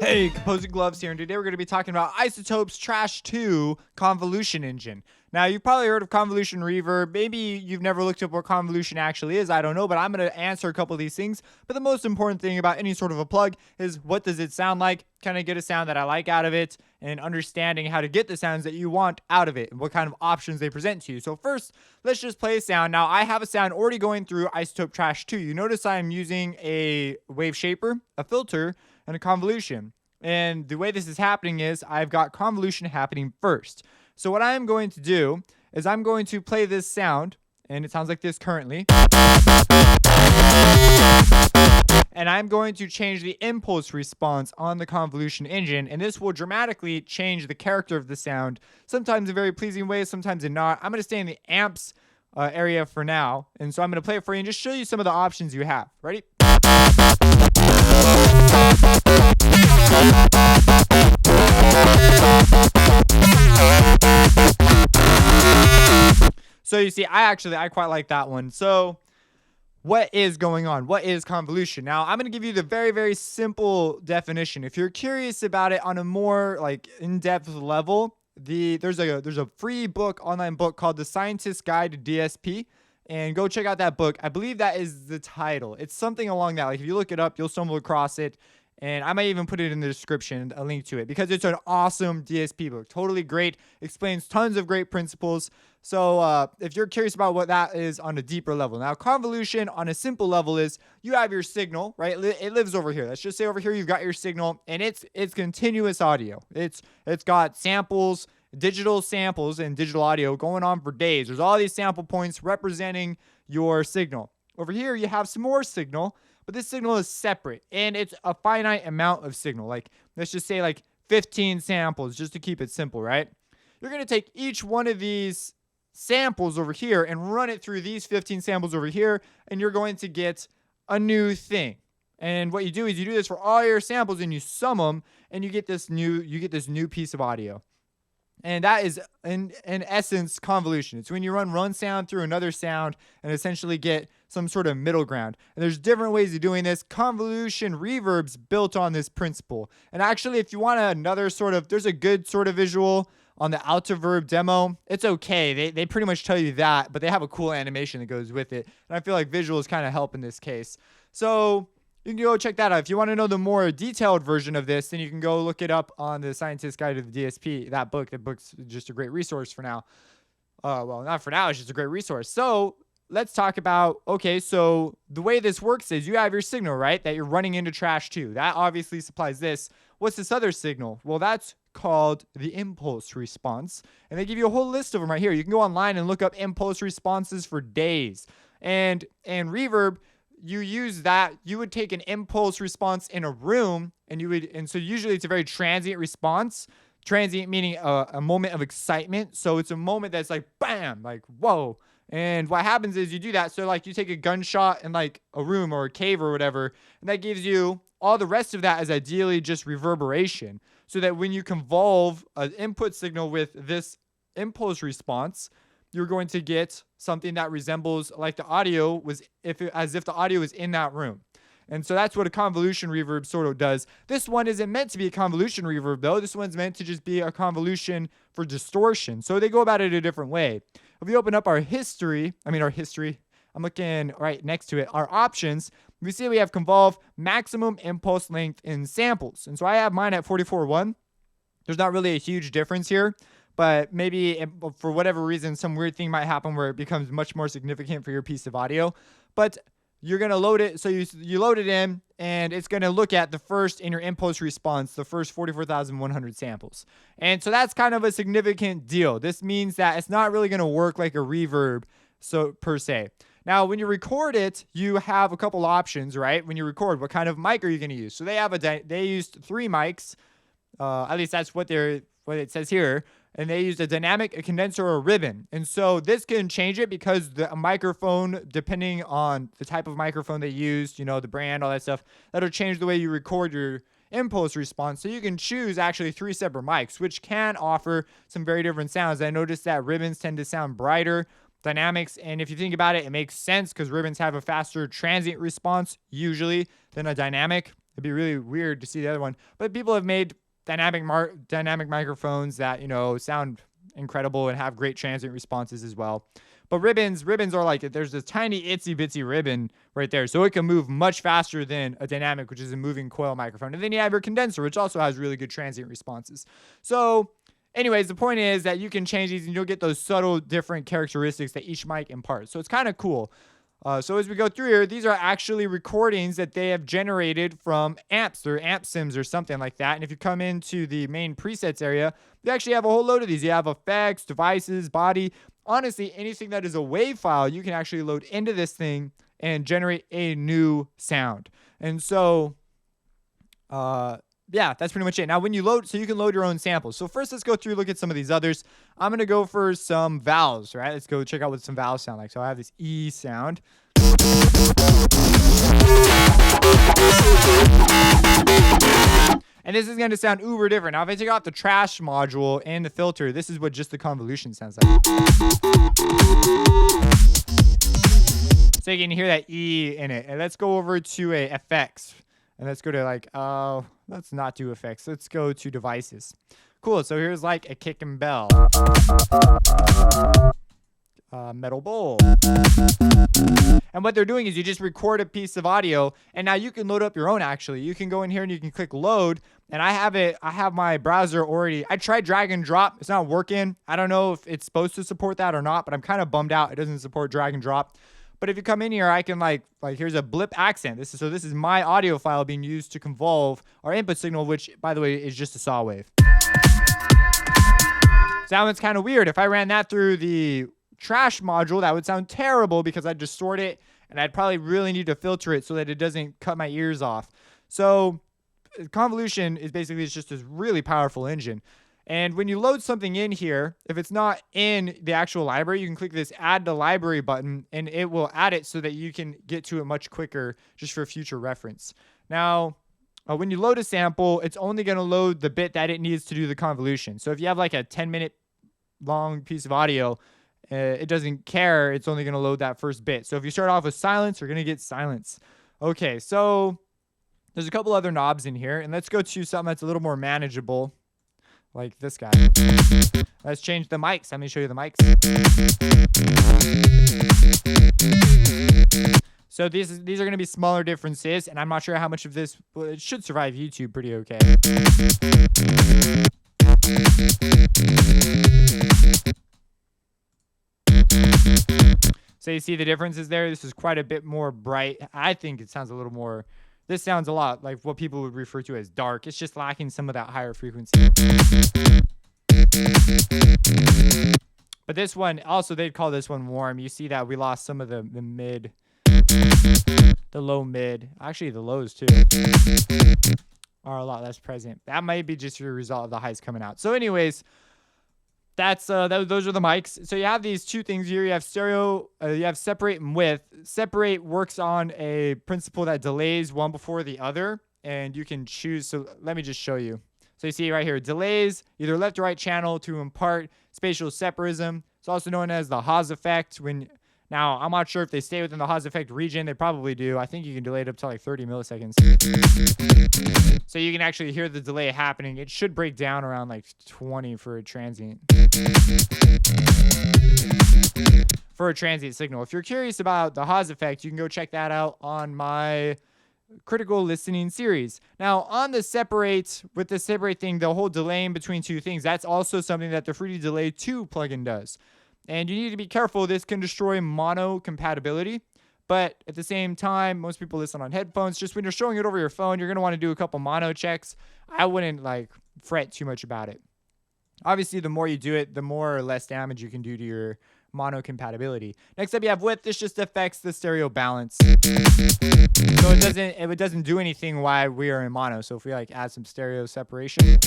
Hey, Composing Gloves here, and today we're going to be talking about iZotope's Trash 2 Convolution Engine. Now, you've probably heard of convolution reverb. Maybe you've never looked up what convolution actually is. I don't know, but I'm going to answer a couple of these things. But the most important thing about any sort of a plug is what does it sound like? Can I get a sound that I like out of it? And understanding how to get the sounds that you want out of it and what kind of options they present to you. So first, let's just play a sound. Now, I have a sound already going through iZotope Trash 2. You notice I'm using a wave shaper, a filter, and a convolution. And the way this is happening is I've got convolution happening first. So what I'm going to do is I'm going to play this sound, and it sounds like this currently. And I'm going to change the impulse response on the convolution engine, and this will dramatically change the character of the sound, sometimes in very pleasing ways, sometimes in not. I'm going to stay in the amps area for now, and so I'm going to play it for you and just show you some of the options you have. Ready? So you see, I quite like that one. So what is going on? What is convolution? Now, I'm going to give you the very, very simple definition. If you're curious about it on a more like in-depth level, there's a free book, online book called The Scientist's Guide to DSP, and go check out that book. I believe that is the title. It's something along that. Like if you look it up, you'll stumble across it. And I might even put it in the description, a link to it, because it's an awesome DSP book. Totally great. Explains tons of great principles. So if you're curious about what that is on a deeper level. Now, convolution on a simple level is you have your signal, right? It lives over here. Let's just say over here you've got your signal, and it's continuous audio. It's got samples, digital samples, and digital audio going on for days. There's all these sample points representing your signal. Over here, you have some more signal. But this signal is separate, and it's a finite amount of signal. Like, let's just say like 15 samples, just to keep it simple, right? You're going to take each one of these samples over here and run it through these 15 samples over here, and you're going to get a new thing. And what you do is you do this for all your samples, and you sum them, and you get this new piece of audio. And that is, in essence, convolution. It's when you run one sound through another sound and essentially get some sort of middle ground. And there's different ways of doing this. Convolution reverb's built on this principle. And actually, if you want another sort of, there's a good sort of visual on the Altiverb demo. It's okay. They pretty much tell you that, but they have a cool animation that goes with it. And I feel like visuals kind of help in this case. So you can go check that out. If you want to know the more detailed version of this, then you can go look it up on the Scientist's Guide to the DSP. That book's just a great resource for now. Well, not for now. It's just a great resource. So let's talk about, okay, so the way this works is you have your signal, right, that you're running into Trash 2. That obviously supplies this. What's this other signal? Well, that's called the impulse response. And they give you a whole list of them right here. You can go online and look up impulse responses for days. And reverb, you use that, you would take an impulse response in a room, and so usually it's a very transient response. Transient meaning a moment of excitement. So it's a moment that's like, bam, like, whoa. And what happens is you do that. So like you take a gunshot in like a room or a cave or whatever, and that gives you all the rest of that is ideally just reverberation. So that when you convolve an input signal with this impulse response, you're going to get something that resembles like the audio was as if the audio was in that room. And so that's what a convolution reverb sort of does. This one isn't meant to be a convolution reverb, though. This one's meant to just be a convolution for distortion. So they go about it a different way. If we open up our history, I'm looking right next to it, our options, we see we have convolve, maximum impulse length in samples. And so I have mine at 44.1. There's not really a huge difference here. But maybe for whatever reason, some weird thing might happen where it becomes much more significant for your piece of audio. But you're going to load it. So you load it in, and it's going to look at the first in your impulse response, the first 44,100 samples. And so that's kind of a significant deal. This means that it's not really going to work like a reverb per se. Now, when you record it, you have a couple options, right? When you record, what kind of mic are you going to use? So they used 3 mics. At least that's what it says here. And they used a dynamic, a condenser, or a ribbon. And so this can change it because the microphone, depending on the type of microphone they used, the brand, all that stuff, that'll change the way you record your impulse response. So you can choose actually 3 separate mics, which can offer some very different sounds. I noticed that ribbons tend to sound brighter dynamics. And if you think about it, it makes sense because ribbons have a faster transient response usually than a dynamic. It'd be really weird to see the other one. But people have made dynamic microphones that, sound incredible and have great transient responses as well. But ribbons are like, there's this tiny itsy bitsy ribbon right there. So it can move much faster than a dynamic, which is a moving coil microphone. And then you have your condenser, which also has really good transient responses. So anyways, the point is that you can change these and you'll get those subtle different characteristics that each mic imparts. So it's kind of cool. So as we go through here, these are actually recordings that they have generated from amps or amp sims or something like that. And if you come into the main presets area, they actually have a whole load of these. You have effects, devices, body. Honestly, anything that is a WAV file, you can actually load into this thing and generate a new sound. And so, yeah, that's pretty much it. Now, when you load, so you can load your own samples. So first, let's go through, look at some of these others. I'm going to go for some vowels, right? Let's go check out what some vowels sound like. So I have this E sound. And this is going to sound uber different. Now, if I take out the trash module and the filter, this is what just the convolution sounds like. So you can hear that E in it. And let's go over to a effects. And let's go to like, let's not do effects. Let's go to devices. Cool. So here's like a kick and bell. Metal bowl. And what they're doing is you just record a piece of audio, and now you can load up your own. Actually, you can go in here and you can click load, and I have my browser already. I tried drag and drop. It's not working. I don't know if it's supposed to support that or not, but I'm kind of bummed out. It doesn't support drag and drop. But if you come in here, I can like here's a blip accent. This is my audio file being used to convolve our input signal, which by the way is just a saw wave. Sounds kind of weird. If I ran that through the trash module, that would sound terrible because I'd distort it, and I'd probably really need to filter it so that it doesn't cut my ears off. So convolution is basically just this really powerful engine. And when you load something in here, if it's not in the actual library, you can click this add to library button and it will add it so that you can get to it much quicker just for future reference. Now, when you load a sample, it's only going to load the bit that it needs to do the convolution. So if you have like a 10-minute long piece of audio, it doesn't care. It's only going to load that first bit. So if you start off with silence, you're going to get silence. Okay, so there's a couple other knobs in here, and let's go to something that's a little more manageable, like this guy. Let's change the mics. Let me show you the mics. So these are going to be smaller differences, and I'm not sure how much of this, well, it should survive YouTube pretty okay. So you see the differences there? This is quite a bit more bright. I think it sounds a little more, this sounds a lot like what people would refer to as dark. It's just lacking some of that higher frequency. But this one, also they'd call this one warm. You see that we lost some of the mid, the low mid. Actually, the lows too are a lot less present. That might be just a result of the highs coming out. So anyways, those are the mics. So you have these two things here. You have stereo, you have separate and width. Separate works on a principle that delays one before the other, and you can choose. So let me just show you. So you see right here, delays either left or right channel to impart spatial separatism. It's also known as the Haas effect. Now, I'm not sure if they stay within the Haas effect region. They probably do. I think you can delay it up to like 30 milliseconds. So you can actually hear the delay happening. It should break down around like 20 for a transient. For a transient signal. If you're curious about the Haas effect, you can go check that out on my critical listening series. Now, on the separate, with the separate thing, the whole delaying between two things, that's also something that the Fruity Delay 2 plugin does. And you need to be careful. This can destroy mono compatibility. But at the same time, most people listen on headphones. Just when you're showing it over your phone, you're going to want to do a couple mono checks. I wouldn't fret too much about it. Obviously, the more you do it, the more or less damage you can do to your mono compatibility. Next up, you have width. This just affects the stereo balance. So it doesn't do anything while we are in mono. So if we add some stereo separation,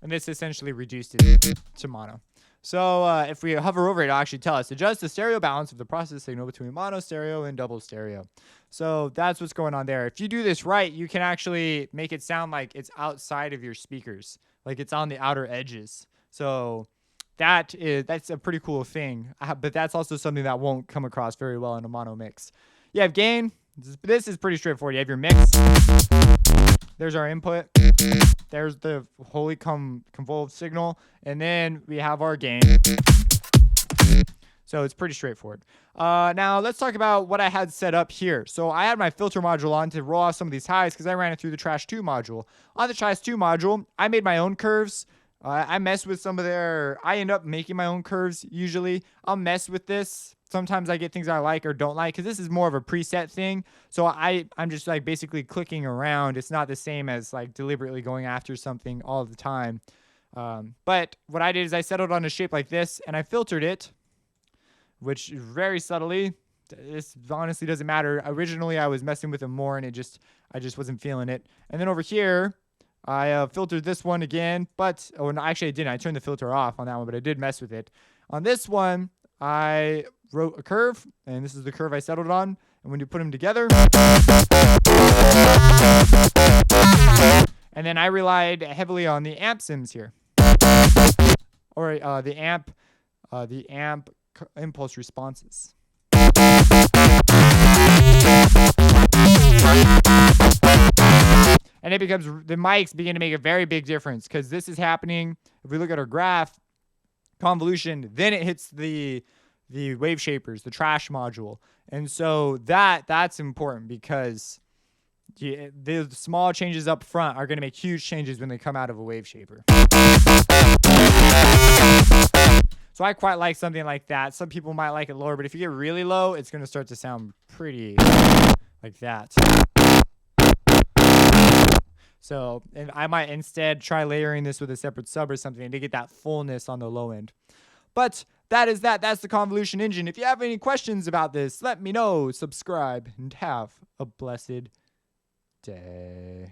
and this essentially reduced it to mono. So if we hover over it, it'll actually tell us, adjust the stereo balance of the process signal between mono stereo and double stereo. So that's what's going on there. If you do this right, you can actually make it sound like it's outside of your speakers, like it's on the outer edges. So that's a pretty cool thing. But that's also something that won't come across very well in a mono mix. You have gain. This is pretty straightforward. You have your mix. There's our input. There's the wholly convolved signal. And then we have our gain. So it's pretty straightforward. Now let's talk about what I had set up here. So I had my filter module on to roll off some of these highs because I ran it through the Trash 2 module. On the Trash 2 module, I made my own curves. I mess with some of I end up making my own curves usually. I'll mess with this. Sometimes I get things I like or don't like because this is more of a preset thing. So I'm just like basically clicking around. It's not the same as like deliberately going after something all the time. But what I did is I settled on a shape like this and I filtered it, which very subtly. This honestly doesn't matter. Originally, I was messing with it more and I just wasn't feeling it. And then over here, I filtered this one again, but no, actually I didn't. I turned the filter off on that one, but I did mess with it. On this one, I wrote a curve, and this is the curve I settled on. And when you put them together, and then I relied heavily on the amp sims here, or the amp impulse responses. And it becomes, the mics begin to make a very big difference because this is happening. If we look at our graph, convolution, then it hits the wave shapers, the trash module. And so that's important because the small changes up front are going to make huge changes when they come out of a wave shaper. So I quite like something like that. Some people might like it lower, but if you get really low, it's going to start to sound pretty like that. So, and I might instead try layering this with a separate sub or something to get that fullness on the low end. But that's the convolution engine. If you have any questions about this, let me know. Subscribe and have a blessed day.